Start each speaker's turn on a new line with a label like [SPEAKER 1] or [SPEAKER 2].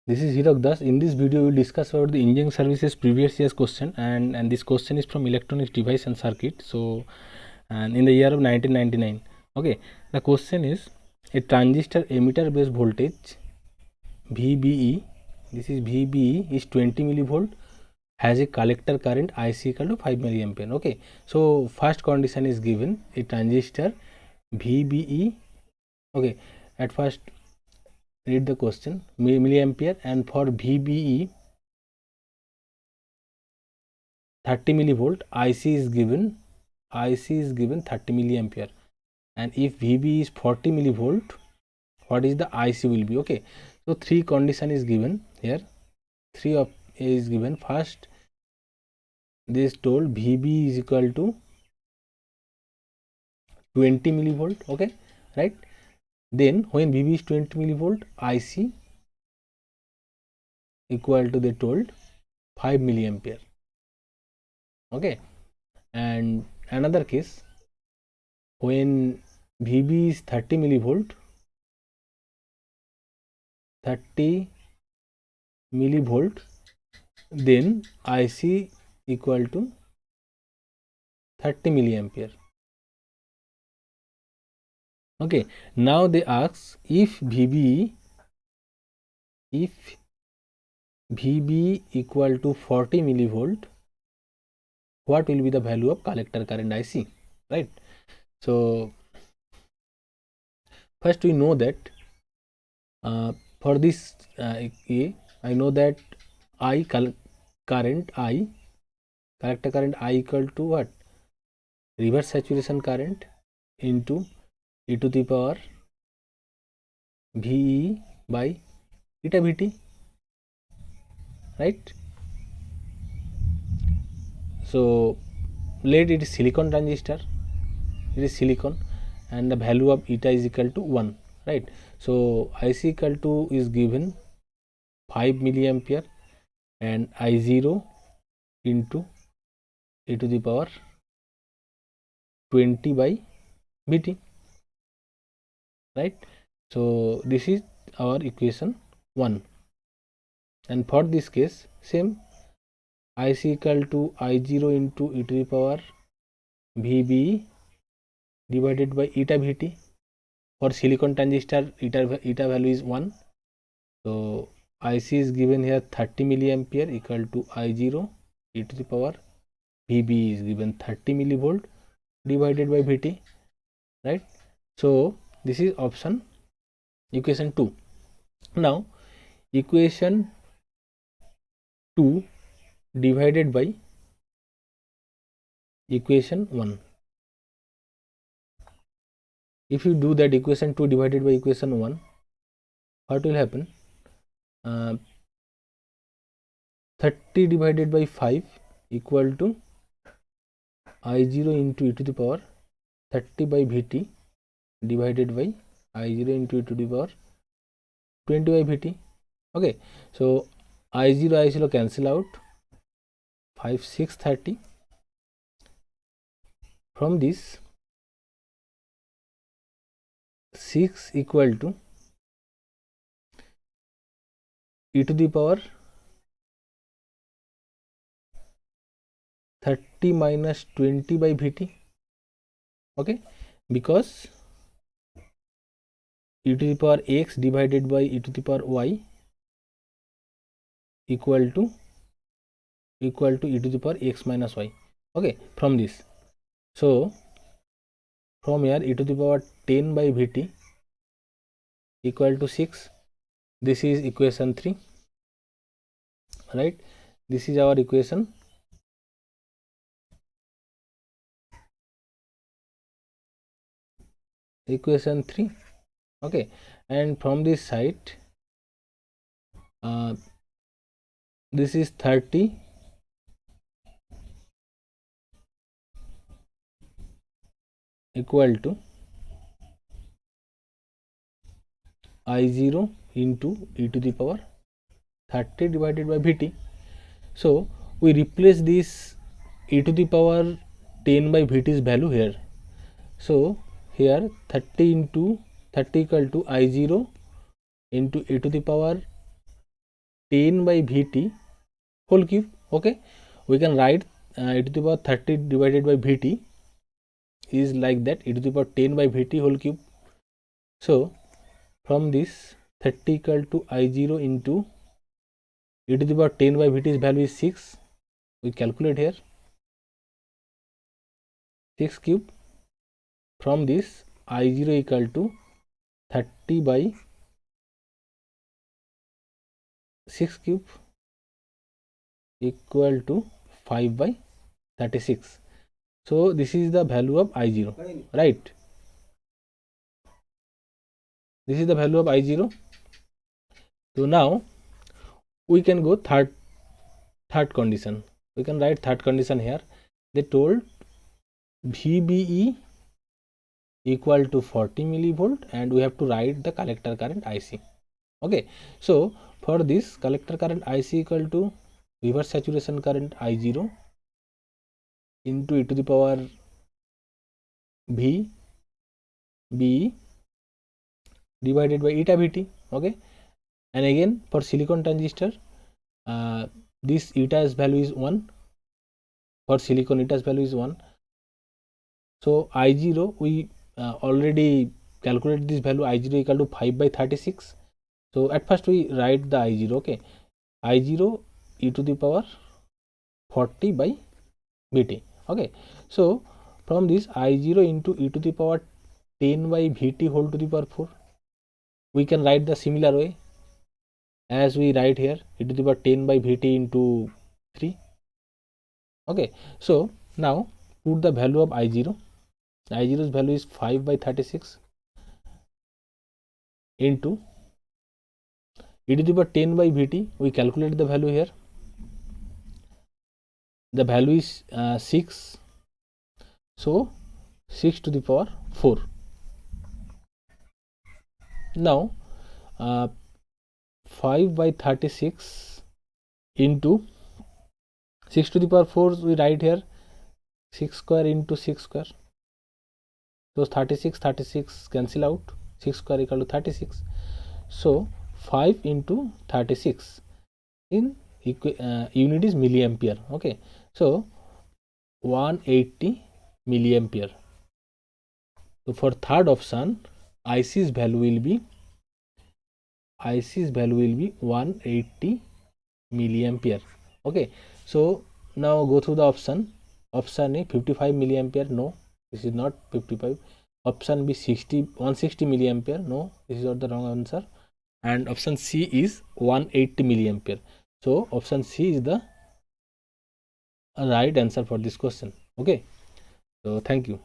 [SPEAKER 1] This is Hirak Das. In this video, we will discuss about the engineering services previous year's question, and this question is from electronics device and circuit. So, and in the year of 1999. Okay, the question is a transistor emitter base voltage VBE. This is VBE is 20 millivolt, has a collector current IC equal to 5 milliampere. Okay, so first condition is given a transistor VBE. Okay, at first read the question milliampere, and for VBE 30 millivolt, IC is given 30 milliampere, and if VB is 40 millivolt, what is the IC will be? Okay, so three condition is given here, three of is given. First, this told VB is equal to 20 millivolt. Okay, right? Then when VB is 20 millivolt, IC equal to, they told, 5 milliampere. Okay, and another case, when VB is 30 millivolt, 30 millivolt, then IC equal to 30 milliampere. Okay, now they ask if VB equal to 40 millivolt, what will be the value of collector current IC, right? So first we know that for this A, I know that collector current I equal to what? Reverse saturation current into e to the power VE by eta VT, right? So let it is silicon transistor, it is silicon, and the value of eta is equal to 1, right? So IC equal to is given 5 milliampere and I0 into e to the power 20 by VT, right? So this is our equation 1, and for this case same, IC equal to I0 into e to the power VB divided by eta VT. For silicon transistor, eta value is 1, so IC is given here 30 milliampere equal to I0 e to the power VB is given 30 millivolt divided by VT, right? So this is option equation 2. Now equation 2 divided by equation 1. If you do that, equation 2 divided by equation 1, what will happen? 30 divided by 5 equal to I0 into e to the power 30 by VT divided by I0 into e to the power 20 by VT. Okay, so I0 cancel out, 5 6 30. From this, 6 equal to e to the power 30 minus 20 by VT. Okay, because e to the power x divided by e to the power y equal to e to the power x minus y. Okay, from this, so from here e to the power 10 by VT equal to 6. This is equation 3, right? This is our equation 3. Okay, and from this side, this is 30 equal to I0 into e to the power 30 divided by VT. So we replace this e to the power 10 by VT's value here. So here 30 into 30 equal to I0 into e to the power 10 by Vt whole cube. Okay, we can write e to the power 30 divided by Vt is like that, e to the power 10 by Vt whole cube. So from this 30 equal to I0 into e to the power 10 by Vt's value is 6. We calculate here 6 cube. From this I0 equal to 30 by 6 cube equal to 5 by 36. So this is the value of I0, right? This is the value of I0. So now we can go third condition. We can write third condition here. They told VBE equal to 40 millivolt and we have to write the collector current IC. Okay, so for this collector current IC equal to reverse saturation current I0 into e to the power V B divided by eta Vt. Okay, and again for silicon transistor this eta's value is 1. For silicon eta's value is 1. So I0 we already calculated this value, I0 equal to 5 by 36. So at first we write the I0. Okay, I0 e to the power 40 by Vt. Okay, so from this I0 into e to the power 10 by Vt whole to the power 4, we can write the similar way as we write here, e to the power 10 by Vt into 3. Okay, so now put the value of I0. I0's value is 5 by 36 into e to the power 10 by Vt. We calculate the value here. The value is 6. So 6 to the power 4. Now 5 by 36 into 6 to the power 4 we write here 6 square into 6 square. So 36 cancel out, 6 square equal to 36. So 5 into 36 in unit is milliampere. Okay, so 180 milliampere. So for third option IC's value will be 180 milliampere. Okay, so now go through the option. Option A 55 milliampere. No, this is not 55. Option B 160 milliampere. No, this is not the wrong answer. And option C is 180 milliampere. So option C is the right answer for this question. Okay, so thank you.